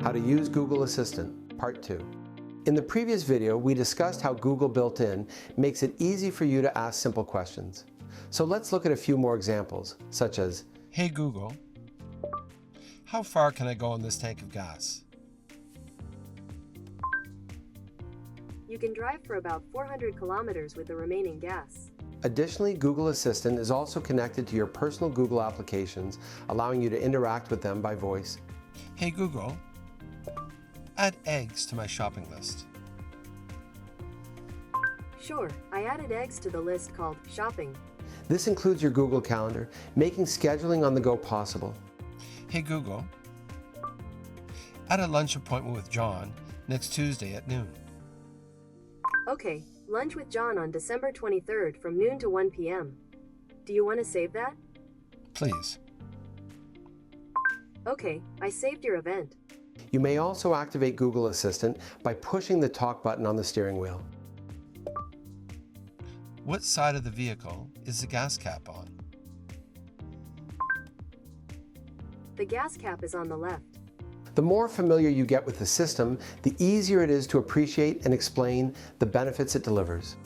How to use Google Assistant, Part 2. In the previous video, we discussed how Google Built-in makes it easy for you to ask simple questions. So let's look at a few more examples, such as, Hey Google, how far can I go on this tank of gas? You can drive for about 400 kilometers with the remaining gas. Additionally, Google Assistant is also connected to your personal Google applications, allowing you to interact with them by voice. Hey Google, add eggs to my shopping list. Sure, I added eggs to the list called Shopping. This includes your Google Calendar, making scheduling on the go possible. Hey Google, add a lunch appointment with John next Tuesday at noon. Okay, lunch with John on December 23rd from noon to 1 p.m. Do you want to save that? Please. Okay, I saved your event. You may also activate Google Assistant by pushing the talk button on the steering wheel. What side of the vehicle is the gas cap on? The gas cap is on the left. The more familiar you get with the system, the easier it is to appreciate and explain the benefits it delivers.